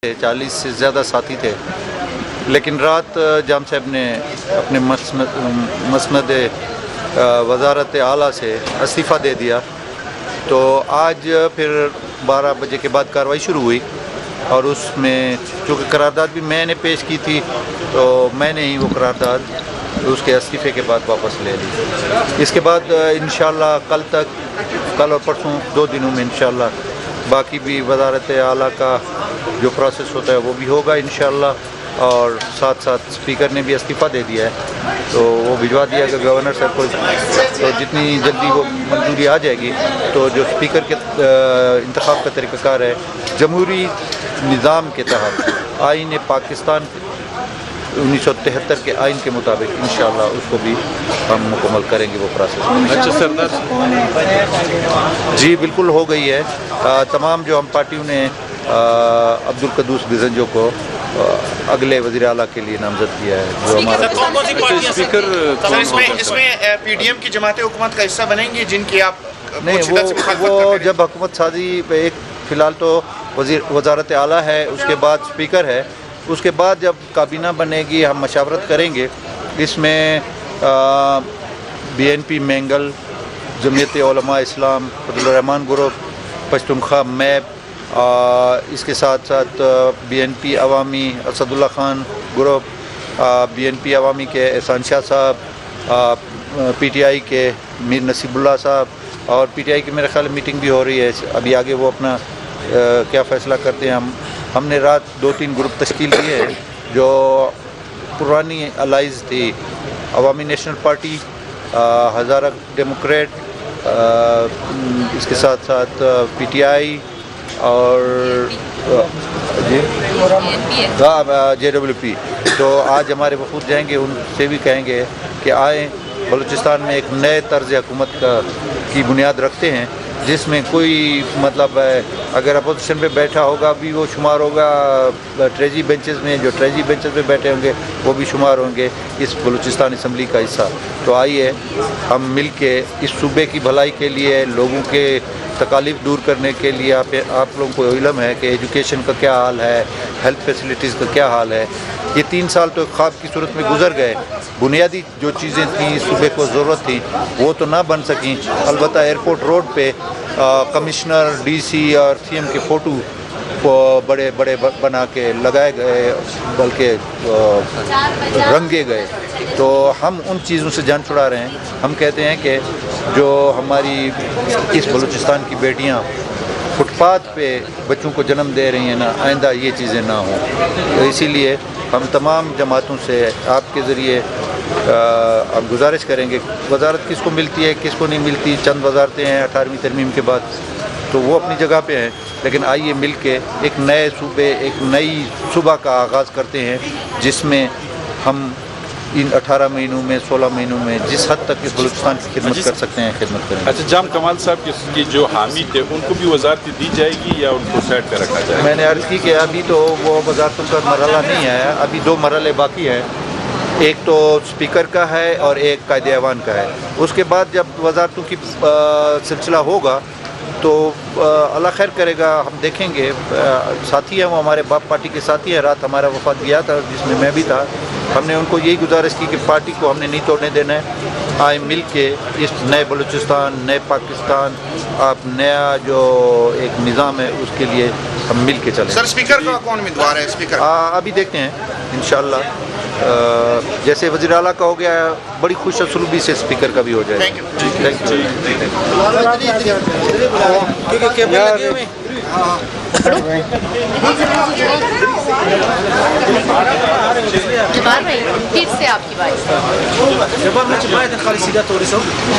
40 سے زیادہ ساتھی تھے، لیکن رات جام صاحب نے اپنے مسند وزارت اعلیٰ سے استعفیٰ دے دیا، تو آج پھر 12 بجے کے بعد کارروائی شروع ہوئی، اور اس میں چونکہ قرارداد بھی میں نے پیش کی تھی تو میں نے ہی وہ قرارداد اس کے استعفے کے بعد واپس لے لی۔ اس کے بعد انشاءاللہ کل اور پرسوں 2 دنوں میں انشاءاللہ باقی بھی وزارت اعلیٰ کا جو پروسیس ہوتا ہے وہ بھی ہوگا انشاءاللہ، اور ساتھ ساتھ اسپیکر نے بھی استعفیٰ دے دیا ہے تو وہ بھجوا دیا کہ گورنر صاحب کو، تو جتنی جلدی وہ منظوری آ جائے گی تو جو اسپیکر کے انتخاب کا طریقہ کار ہے جمہوری نظام کے تحت آئین پاکستان 1973 کے آئین کے مطابق انشاءاللہ اس کو بھی ہم مکمل کریں گے وہ پروسیس۔ اچھا سردار جی بالکل ہو گئی ہے، تمام جو ہم پارٹیوں نے عبدالقدوس بزنجو کو اگلے وزیر اعلیٰ کے لیے نامزد کیا ہے، جو ہمارا اسپیکر اس میں پی ڈی ایم کی جماعت حکومت کا حصہ بنیں گی جن کی آپ نہیں، وہ جب حکومت سازی پہ ایک فی الحال تو وزارت اعلیٰ ہے، اس کے بعد اسپیکر ہے، اس کے بعد جب کابینہ بنے گی ہم مشاورت کریں گے۔ اس میں BNP مینگل، جمعیت علماء اسلام، فضل الرحمان گروپ، پشتونخوا میپ، اس کے ساتھ ساتھ BNP عوامی اسد اللہ خان گروپ، BNP عوامی کے احسان شاہ صاحب، PTI کے میر نصیب اللہ صاحب، اور PTI کی میرے خیال میٹنگ بھی ہو رہی ہے ابھی، آگے وہ اپنا کیا فیصلہ کرتے ہیں۔ ہم نے رات 2-3 گروپ تشکیل کیے ہیں جو پرانی الائز تھی، عوامی نیشنل پارٹی، ہزارہ ڈیموکریٹ، اس کے ساتھ ساتھ PTI اور JWP۔ تو آج ہمارے وفود جائیں گے، ان سے بھی کہیں گے کہ آئیں، بلوچستان میں ایک نئے طرز حکومت کی بنیاد رکھتے ہیں، جس میں کوئی مطلب ہے اگر اپوزیشن پہ بیٹھا ہوگا بھی وہ شمار ہوگا ٹریجی بینچز میں، جو ٹریجی بینچز پہ بیٹھے ہوں گے وہ بھی شمار ہوں گے اس بلوچستان اسمبلی کا حصہ۔ تو آئیے ہم مل کے اس صوبے کی بھلائی کے لیے، لوگوں کے تکالیف دور کرنے کے لیے، آپ لوگوں کو علم ہے کہ ایجوکیشن کا کیا حال ہے، ہیلتھ فیسلٹیز کا کیا حال ہے۔ یہ 3 سال تو ایک خواب کی صورت میں گزر گئے، بنیادی جو چیزیں تھیں صوبے کو ضرورت تھی وہ تو نہ بن سکیں، البتہ ایئرپورٹ روڈ پہ کمشنر، DC اور CM کے فوٹو بڑے بڑے بنا کے لگائے گئے، بلکہ رنگے گئے۔ تو ہم ان چیزوں سے جان چھڑا رہے ہیں۔ ہم کہتے ہیں کہ جو ہماری اس بلوچستان کی بیٹیاں فٹ پاتھ پہ بچوں کو جنم دے رہی ہیں نا، آئندہ یہ چیزیں نہ ہوں۔ تو اسی لیے ہم تمام جماعتوں سے آپ کے ذریعے اب گزارش کریں گے، وزارت کس کو ملتی ہے کس کو نہیں ملتی، چند وزارتیں ہیں 18ویں ترمیم کے بعد، تو وہ اپنی جگہ پہ ہیں، لیکن آئیے مل کے ایک نئے صوبے، ایک نئی صوبہ کا آغاز کرتے ہیں، جس میں ہم ان 18 مہینوں میں 16 مہینوں میں جس حد تک اس بلوچستان کی خدمت کر سکتے ہیں خدمت کریں گے۔ اچھا، جام کمال صاحب کی جو حامی تھے ان کو بھی وزارت دی جائے گی یا ان کو سائڈ پہ رکھا جائے گا؟ میں نے عرض کی کہ ابھی تو وہ وزارتوں کا مرحلہ نہیں ہے، ابھی 2 مرحلے باقی ہیں، ایک تو اسپیکر کا ہے اور ایک قائد ایوان کا ہے۔ اس کے بعد جب وزارتوں کی سلسلہ ہوگا تو اللہ خیر کرے گا، ہم دیکھیں گے۔ ساتھی ہیں وہ ہمارے باپ پارٹی کے ساتھی ہیں، رات ہمارا وفد گیا تھا جس میں میں بھی تھا، ہم نے ان کو یہی گزارش کی کہ پارٹی کو ہم نے نہیں توڑنے دینا ہے، آئیں مل کے اس نئے بلوچستان، نئے پاکستان، آپ نیا جو ایک نظام ہے اس کے لیے ہم مل کے چلیں۔ سر اسپیکر کا کون امیدوار ہے؟ اسپیکر ابھی دیکھتے ہیں انشاءاللہ، جیسے وزیر اعلیٰ کا ہو گیا، بڑی خوش اسلوبی سے اسپیکر کا بھی ہو جائے۔ Thank you. جبار بھائی پھر سے آپ کی بات